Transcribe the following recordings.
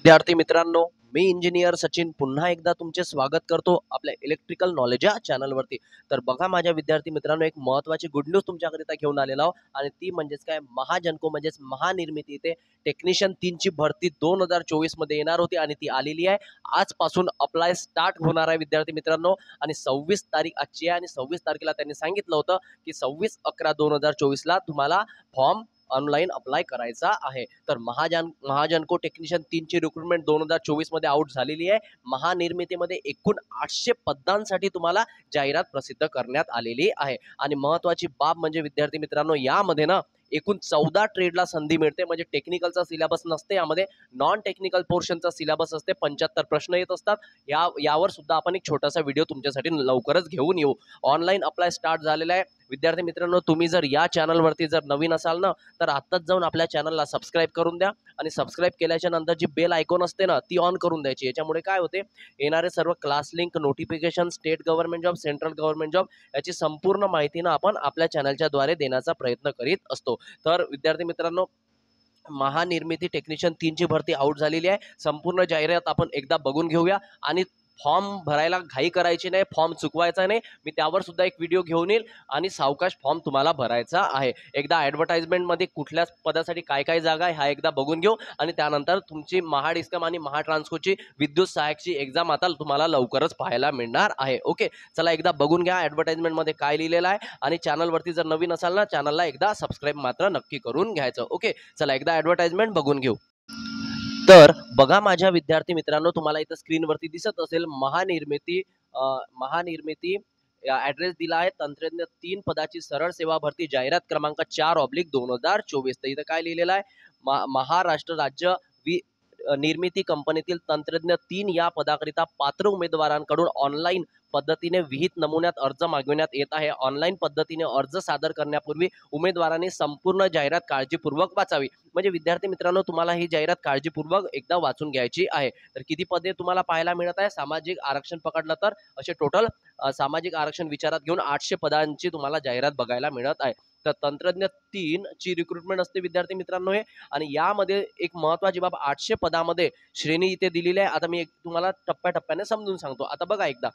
विद्यार्थी मित्रांनो, मी इंजिनियर सचिन पुन्हा एकदा तुमचे स्वागत करतो आपल्या इलेक्ट्रिकल नॉलेज या चॅनलवरती। तर बघा माझ्या विद्यार्थी मित्रांनो, एक महत्त्वाची गुड न्यूज तुमच्याकरिता घेऊन आलेलो आहोत आणि ती म्हणजेच काय, महाजनको म्हणजेच महानिर्मिती इथे टेक्निशियन 3 ची भरती 2024 मध्ये येणार होती आणि ती आलेली आहे। आजपासून अप्लाय स्टार्ट होणार आहे विद्यार्थी मित्रांनो आणि 26 तारीख आजची आहे आणि 26 तारखेला त्यांनी सांगितलं होतं की 26/11/2024 ला तुम्हाला फॉर्म ऑनलाईन अप्लाय करायचा आहे। तर महाजनको टेक्निशियन 3 ची रिक्रुटमेंट 2024 मध्ये आउट झालेली आहे। महानिर्मितीमध्ये एकूण 800 पदांसाठी तुम्हाला जाहिरात प्रसिद्ध करण्यात आलेली आहे आणि महत्त्वाची बाब म्हणजे विद्यार्थी मित्रांनो, यामध्ये ना एकूण 14 ट्रेडला संधी मिळते। म्हणजे टेक्निकलचा सिलेबस नसते, यामध्ये नॉन टेक्निकल पोर्शनचा सिलेबस असते। 75 प्रश्न येत असतात। यावर सुद्धा आपण एक छोटासा व्हिडिओ तुमच्यासाठी लवकरच घेऊन येऊ। ऑनलाईन अप्लाय स्टार्ट झालेला आहे विद्यार्थी मित्रांनो। तुम्ही जर या चॅनलवरती जर नवीन असाल ना, तर आत्ताच जाऊन आपल्या चॅनलला सबस्क्राईब करून द्या आणि सबस्क्राईब केल्याच्या नंतर जी बेल आयकॉन असते ना, ती ऑन करून द्यायची। याच्यामुळे काय होते, येणारे सर्व class link, notification, state government job, central government job याची संपूर्ण माहिती ना आपण आपल्या चॅनलच्या द्वारे देण्याचा प्रयत्न करीत असतो। तर विद्यार्थी मित्रांनो, महानिर्मिती टेक्निशियन 3 ची भरती आउट झालेली आहे। संपूर्ण जाहिरात आपण एकदा बघून घेऊया आणि फॉर्म भरायला घाई करायची नाही, फॉर्म चुकवायचा नाही। मी त्यावर सुद्धा एक व्हिडिओ घेऊन येईल आणि सावकाश फॉर्म तुम्हाला भरायचा आहे। एकदा ॲडव्हर्टाइजमेंटमध्ये कुठल्या पदासाठी काय काय जागा आहे हा एकदा बघून घेऊ आणि त्यानंतर तुमची महाडिस्कम आणि महाट्रान्सकोची विद्युत सहायकची एक्झाम आता तुम्हाला लवकरच पाहायला मिळणार आहे। ओके, चला एकदा बघून घ्या ॲडव्हर्टाइजमेंटमध्ये काय लिहिलेलं आहे आणि चॅनलवरती जर नवीन असाल ना, चॅनलला एकदा सबस्क्राईब मात्र नक्की करून घ्यायचं। ओके, चला एकदा ॲडव्हर्टाइजमेंट बघून घेऊ। तर बघा माझ्या विद्यार्थी मित्रांनो, तुम्हाला इथं स्क्रीनवरती दिसत असेल महानिर्मिती ॲड्रेस दिला आहे। तंत्रज्ञ 3 पदाची सरळ सेवा भरती, जाहिरात क्रमांक 4/2024। तर इथं काय लिहिलेलं आहे, महाराष्ट्र राज्य निर्मिती कंपनीतील तंत्रज्ञ 3 या पदाकरिता पात्र उमेदवारांकडून ऑनलाईन पद्धतीने विहित नमुन्यात अर्ज मागविण्यात येत आहे। ऑनलाईन पद्धतीने अर्ज सादर करण्यापूर्वी उमेदवारांनी संपूर्ण जाहिरात काळजीपूर्वक वाचावी। म्हणजे विद्यार्थी मित्रांनो, तुम्हाला ही जाहिरात काळजीपूर्वक एकदा वाचून घ्यायची आहे। तर किती पदे तुम्हाला पाहायला मिळत आहे, सामाजिक आरक्षण पकडलं तर असे टोटल सामाजिक आरक्षण विचारात घेऊन 800 पदांची तुम्हाला जाहिरात बघायला मिळत आहे। तर तंत्रज्ञ 3 ची रिक्रुटमेंट असते विद्यार्थी मित्रांनो हे, आणि यामध्ये एक महत्त्वाची बाब, 800 पदामध्ये श्रेणी इथे दिलेली आहे। आता मी तुम्हाला टप्प्याटप्प्याने समजून सांगतो। आता बघा एकदा,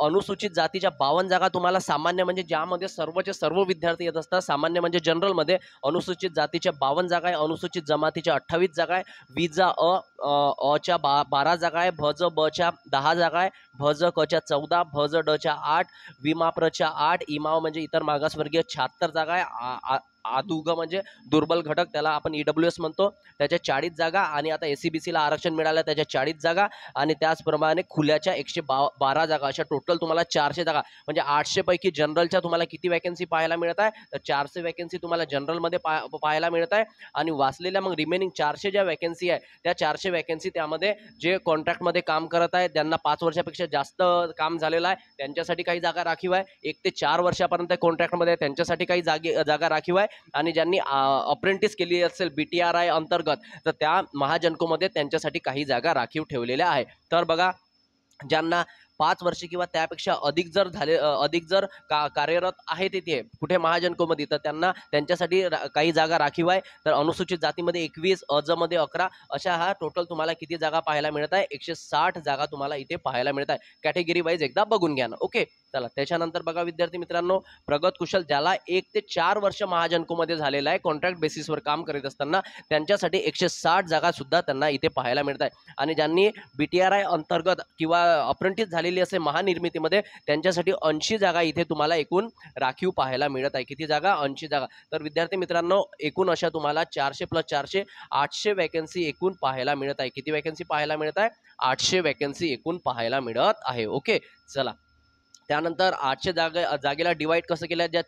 अनुसूचित जातीच्या 52 जागा तुम्हाला सामान्य म्हणजे ज्यामध्ये सर्वचे सर्व विद्यार्थी येत असतात। सामान्य म्हणजे जनरलमध्ये अनुसूचित जातीच्या 52 जागा आहे, अनुसूचित जमातीच्या 28 जागा आहे, विजा अ च्या 12 जागा आहे, भज ब च्या 10 जागा आहे, भज क च्या 14, भज ड च्या 8, विमाप्र च्या 8, इमाव म्हणजे इतर मागासवर्गीय 76 जागा आहे, आदुग म्हणजे दुर्बल घटक, त्याला आपण EWS म्हणतो, त्याच्या 40 जागा, आणि आता SCBC ला आरक्षण मिळालं त्याच्या 40 जागा, आणि त्याचप्रमाणे खुल्याच्या 112 जागा, अशा टोटल तुम्हाला 400 जागा। म्हणजे 800 पैकी जनरलच्या तुम्हाला किती वॅकन्सी पाहायला मिळत आहे, तर 400 वॅकन्सी तुम्हाला जनरलमध्ये पाहायला मिळत आहे। आणि वाचलेल्या मग रिमेनिंग 400 ज्या वॅकन्सी आहे, त्या 400 वॅकन्सी त्यामध्ये जे कॉन्ट्रॅक्टमध्ये काम करत आहेत, ज्यांना 5 वर्षापेक्षा जास्त काम झालेलं आहे त्यांच्यासाठी काही जागा राखीव आहे, 1 ते 4 वर्षापर्यंत कॉन्ट्रॅक्टमध्ये त्यांच्यासाठी काही जागा राखीव आहे, आणि ज्यांनी अप्रेंटिस केली असेल BTRI अंतर्गत, तर त्या महाजनकोमध्ये त्यांच्यासाठी काही जागा राखीव ठेवलेल्या आहे। तर बघा, ज्यांना 5 वर्ष किंवा त्यापेक्षा अधिक जर कार्यरत आहे तिथे कुठे महाजनकोमध्ये, तर त्यांच्यासाठी काही जागा राखीव आहे। तर अनुसूचित जातीमध्ये 21, अजमध्ये 11, अशा हा टोटल तुम्हाला किती जागा पाहायला मिळत आहे, 160 जागा तुम्हाला इथे पाहायला मिळत आहे। कॅटेगरी वाईज एकदा बघून घ्या ना। ओके, चला त्याच्यानंतर बघा विद्यार्थी मित्रांनो, प्रगत कुशल ज्याला 1 ते 4 वर्ष महाजनकोमध्ये झालेला आहे कॉन्ट्रॅक्ट बेसिसवर काम करीत असताना, त्यांच्यासाठी 160 जागा सुद्धा त्यांना इथे पाहायला मिळत आहे। आणि ज्यांनी BTRI अंतर्गत किंवा अप्रेंटिस झालेली असे महानिर्मितीमध्ये, त्यांच्यासाठी 80 जागा इथे तुम्हाला एकूण राखीव पाहायला मिळत आहे। किती जागा, 80 जागा। तर विद्यार्थी मित्रांनो, एकूण अशा तुम्हाला 400 + 400 800 वॅकन्सी एकूण पाहायला मिळत आहे। किती वॅकन्सी पाहायला मिळत आहे, 800 वॅकन्सी एकूण पाहायला मिळत आहे। ओके, चला त्यानंतर 800 जागेला डिवाइड कसं केलं, ज्या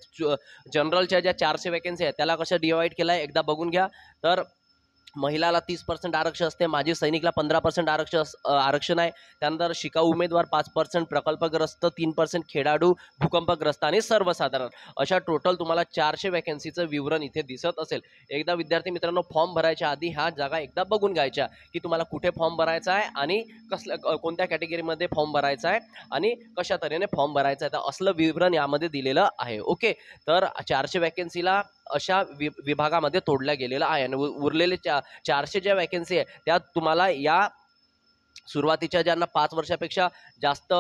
जनरलच्या ज्या 400 वॅकन्सी आहेत त्याला कसं डिवाइड केलं आहे एकदा बघून घ्या। तर महिलाला 30% आरक्षण असते, माजी सैनिकला 15% आरक्षण आहे, त्यानंतर शिकाऊ उमेदवार 5%, प्रकल्पग्रस्त 3%, खेळाडू, भूकंपग्रस्त आणि सर्वसाधारण, अशा टोटल तुम्हाला 400 वॅकन्सीचं विवरण इथे दिसत असेल। एकदा विद्यार्थी मित्रांनो, फॉर्म भरायच्या आधी ह्या जागा एकदा बघून घ्यायच्या की तुम्हाला कुठे फॉर्म भरायचा आहे आणि कोणत्या कॅटेगरीमध्ये फॉर्म भरायचा आहे आणि कशा तऱ्हेने फॉर्म भरायचा आहे, तर असलं विवरण यामध्ये दिलेलं आहे। ओके, तर 400 वॅकन्सीला अशा विभागामध्ये तोडल्या गेलेलं आहे आणि उरलेले 400 ज्या वॅकन्सी आहे त्यात तुम्हाला या सुरुवातीच्या ज्यांना 5 वर्षापेक्षा जास्त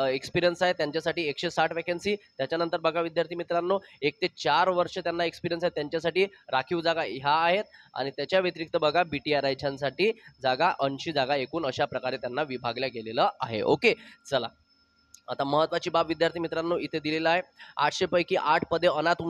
एक्सपिरियन्स आहे त्यांच्यासाठी 160 वॅकन्सी. त्याच्यानंतर बघा विद्यार्थी मित्रांनो 1 ते 4 वर्ष त्यांना एक्सपिरियन्स आहे त्यांच्यासाठी राखीव जागा ह्या आहेत आणि त्याच्या व्यतिरिक्त बघा BTRHसाठी जागा 80 जागा एकूण अशा प्रकारे त्यांना विभागल्या गेलेलं आहे. ओके, चला आता महत्त्वाची बाब विद्यार्थी मित्रांनो इथे दिलेला आहे 800 पैकी 8 पदे अनाथ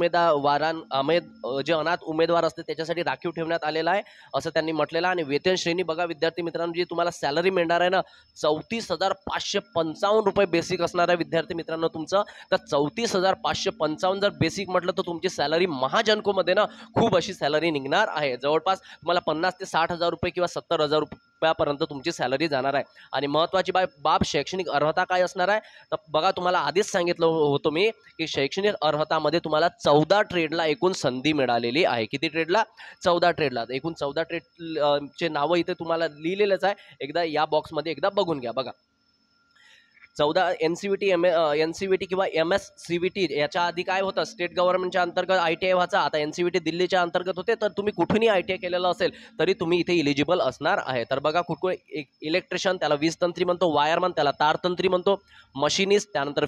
जे अनाथ उमेदवार असते त्याच्यासाठी राखीव ठेवण्यात आलेला आहे असं त्यांनी म्हटलेलं आहे. आणि वेतन श्रेणी बघा विद्यार्थी मित्रांनो जी तुम्हाला सॅलरी मिळणार आहे ना 34,555 रुपये बेसिक असणार आहे विद्यार्थी मित्रांनो तुमचं. तर 34,555 जर बेसिक म्हटलं तर तुमची सॅलरी महाजनकोमध्ये ना खूप अशी सॅलरी निघणार आहे. जवळपास तुम्हाला 50,000 ते 60,000 रुपये किंवा 70,000 रुपयापर्यंत तुमची सॅलरी जाणार आहे. आणि महत्त्वाची बाब शैक्षणिक अर्हता काय असणार आहे तर बघा तुम्हाला आधीच सांगितलं होतं मी की शैक्षणिक अर्हतामध्ये तुम्हाला 14 ट्रेडला एकूण संधी मिळालेली आहे. किती ट्रेडला? 14 ट्रेडला. एकूण 14 ट्रेड चे नावं इथे तुम्हाला लिहिलेलंच आहे. एकदा या बॉक्समध्ये एकदा बघून घ्या. बघा 14 NCVT किंवा MSCVT याच्या आधी काय होतं स्टेट गव्हर्नमेंटच्या अंतर्गत ITI व्हायचा. आता NCVT दिल्लीच्या अंतर्गत होते. तर तुम्ही कुठूनही ITI केलेलं असेल तरी तुम्ही इथे इलिजिबल असणार आहे. तर बघा कुठे इलेक्ट्रिशियन त्याला वीज तंत्री म्हणतो, वायरमन त्याला तार तंत्री म्हणतो, मशिनिस्ट त्यानंतर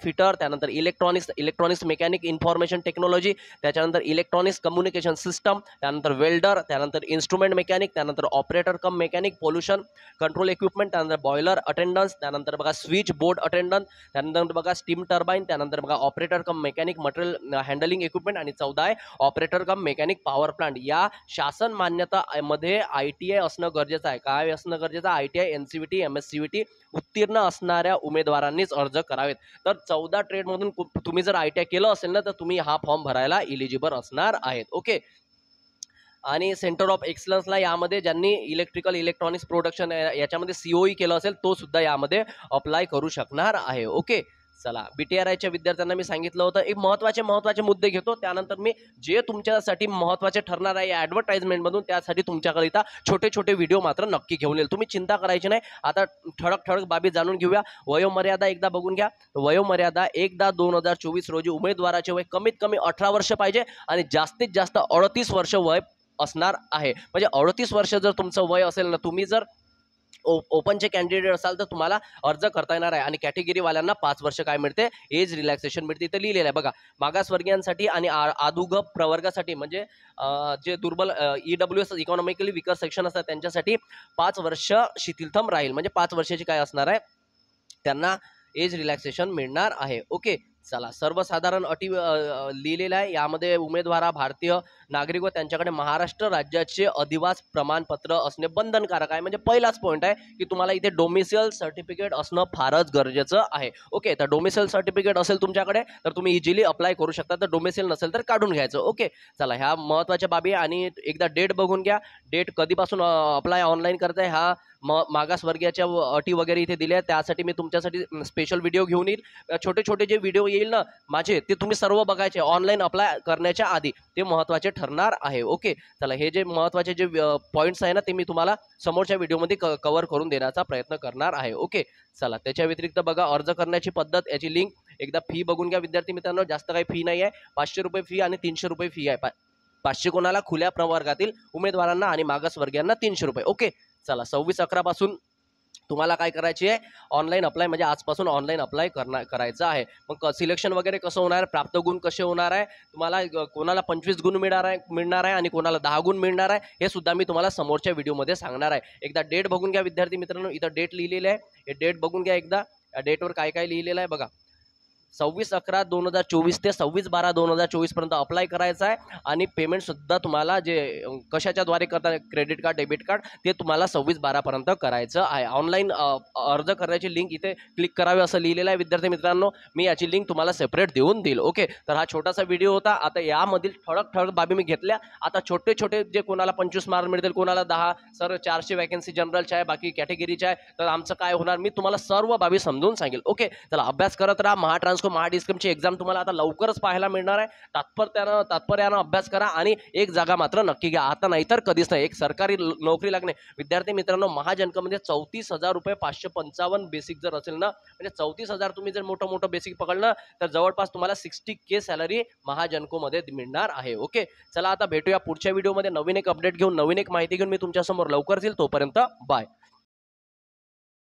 फिटर त्यानंतर इलेक्ट्रॉनिक्स मेकॅनिक इन्फॉर्मेशन टेक्नॉलॉजी, त्याच्यानंतर इलेक्ट्रॉनिक्स कम्युनिकेशन सिस्टम, त्यानंतर वेल्डर, त्यानंतर इन्स्ट्रुमेंट मेकॅनिक, त्यानंतर ऑपरेटर कम मेकॅनिक, पोल्युशन कंट्रोल इक्विपमेंट, त्यानंतर बॉयलर अटेंडन्स, त्यानंतर बघा स्विच बोर्ड अटेंडंट, त्यानंतर बघा स्टीम टर्बाईन, त्यानंतर बघा ऑपरेटर कम मेकॅनिक मटेरियल हँडलिंग इक्विपमेंट आणि 14 आहे ऑपरेटर कम मेकॅनिक पॉवर प्लांट. या शासन मान्यता मध्ये ITI असणं गरजेचं आहे. काय असणं गरजेचं आहे? ITI NCVT MSCVT उत्तीर्ण असणाऱ्या उमेदवारांनीच अर्ज करावेत. तर 14 ट्रेडमधून तुम्ही जर ITI केलं असेल ना तर तुम्ही हा फॉर्म भरायला इलिजिबल असणार आहेत. ओके, आणि सेंटर ऑफ एक्सलन्सला यामध्ये ज्यांनी इलेक्ट्रॉनिक्स प्रोडक्शन याच्यामध्ये COE केलं असेल तो सुद्धा यामध्ये अप्लाय करू शकणार आहे. ओके, चला BTRIच्या विद्यार्थ्यांना मी सांगितलं होतं एक महत्त्वाचे मुद्दे घेतो. त्यानंतर मी जे तुमच्यासाठी महत्त्वाचे ठरणार आहे ॲडव्हर्टाइजमेंटमधून त्यासाठी तुमच्याकरिता छोटे व्हिडिओ मात्र नक्की घेऊन येईल. तुम्ही चिंता करायची नाही. आता ठळक बाबी जाणून घेऊया. वयोमर्यादा एकदा बघून घ्या. वयोमर्यादा 1/10/2024 रोजी उमेदवाराचे वय कमीत कमी 18 वर्ष पाहिजे आणि जास्तीत जास्त 38 वर्ष वय असणार आहे. म्हणजे 38 वर्ष जर तुमचं वय असेल ना तुम्ही जर ओपनचे कॅन्डिडेट असाल तर तुम्हाला अर्ज करता येणार आहे. आणि कॅटेगरीवाल्यांना 5 वर्ष काय मिळते एज रिलॅक्सेशन मिळते. इथे लिहिलेलं आहे बघा मागासवर्गीयांसाठी आणि अधुग प्रवर्गासाठी म्हणजे जे दुर्बल EWS इकॉनॉमिकली विकर सेक्शन असतात त्यांच्यासाठी 5 वर्ष शिथिलतम राहील. म्हणजे 5 वर्षाची काय असणार आहे त्यांना एज रिलॅक्सेशन मिळणार आहे. ओके, चला सर्वसाधारण अटी लिहिलेला आहे. यामध्ये उमेदवार भारतीय नागरिक व त्यांच्याकडे महाराष्ट्र राज्याचे अधिवास प्रमाणपत्र असणे बंधनकारक आहे. म्हणजे पहिलाच पॉईंट आहे की तुम्हाला इथे डोमिसाइल सर्टिफिकेट असणं फारच गरजेचं आहे. ओके, तर डोमिसाइल सर्टिफिकेट असेल तुमच्याकडे तर तुम्ही इझिली अप्लाय करू शकता. तर डोमिसाइल नसेल तर काढून घ्यायचं. ओके, चला ह्या महत्त्वाच्या बाबी. आणि एकदा डेट बघून घ्या. डेट कधीपासून अप्लाय ऑनलाईन करताय ह्या मागासवर्गीयाच्या अटी वगैरे इथे दिल्या. त्यासाठी मी तुमच्यासाठी स्पेशल व्हिडिओ घेऊन येईल. छोटे जे व्हिडिओ येईल ना माझे ते तुम्ही सर्व बघायचे ऑनलाईन अप्लाय करण्याच्या आधी. ते महत्त्वाचे ठरणार आहे. ओके, चला हे जे महत्त्वाचे जे पॉईंट्स आहे ना ते मी तुम्हाला समोरच्या व्हिडिओमध्ये कव्हर करून देण्याचा प्रयत्न करणार आहे. ओके, चला त्याच्या व्यतिरिक्त बघा अर्ज करण्याची पद्धत याची लिंक एकदा फी बघून घ्या विद्यार्थी मित्रांनो. जास्त काही फी नाही आहे. 500 रुपये फी आणि 300 रुपये फी आहे. 500 कोणाला खुल्या प्रवर्गातील उमेदवारांना आणि मागासवर्गीयांना 300 रुपये. ओके, चला 26/11 पासून तुम्हाला काय करायची आहे ऑनलाईन अप्लाय म्हणजे आजपासून ऑनलाईन अप्लाय करायचं आहे. मग सिलेक्शन वगैरे कसं होणार आहे प्राप्त गुण कसे होणार आहे तुम्हाला कोणाला 25 गुण मिळणार आहे आणि कोणाला 10 गुण मिळणार आहे हे सुद्धा मी तुम्हाला समोरच्या व्हिडिओमध्ये सांगणार आहे. एकदा डेट बघून घ्या विद्यार्थी मित्रांनो. इथं डेट लिहिलेली आहे. हे डेट बघून घ्या एकदा. या डेटवर काय काय लिहिलेलं आहे बघा. 26/11/2024 ते 26/12/2024 पर्यंत अप्लाय करायचा आहे. आणि पेमेंट सुद्धा तुम्हाला जे कशाच्याद्वारे करता क्रेडिट कार्ड डेबिट कार्ड ते तुम्हाला 26/12 पर्यंत करायचं आहे. ऑनलाईन अर्ज करण्याची लिंक इथे क्लिक करावे असं लिहिलेलं आहे विद्यार्थी मित्रांनो. मी याची लिंक तुम्हाला सेपरेट देऊन देईल. ओके, तर हा छोटासा व्हिडिओ होता. आता यामधील ठळक बाबी मी घेतल्या. आता छोटे जे कोणाला 25 मार्क मिळतील कोणाला 10 सर 400 वॅकन्सी जनरलच्या आहे बाकी कॅटेगरीच्या आहे तर आमचं काय होणार मी तुम्हाला सर्व बाबी समजून सांगेल. ओके, चला अभ्यास करत राहा. महाट्रान्सको महाडिस्को महाडिस्कमची एक्झाम तुम्हाला आता लवकरच पाहायला मिळणार आहे. तात्पर्यानं अभ्यास करा आणि एक जागा मात्र नक्की घ्या, आता नाहीतर कधीच नाही. एक सरकारी नोकरी लागणे. विद्यार्थी मित्रांनो, महाजनकमध्ये 34,000 रुपये 555 बेसिक जर असेल ना, म्हणजे 34,000 तुम्ही जर मोठं मोठं बेसिक पकडलं तर जवळपास तुम्हाला 60K सॅलरी महाजनकोमध्ये मिळणार आहे. ओके, चला आता भेटूया पुढच्या व्हिडिओमध्ये नवीन एक अपडेट घेऊन, नवीन एक माहिती घेऊन मी तुमच्यासमोर लवकरच येईल. तोपर्यंत बाय.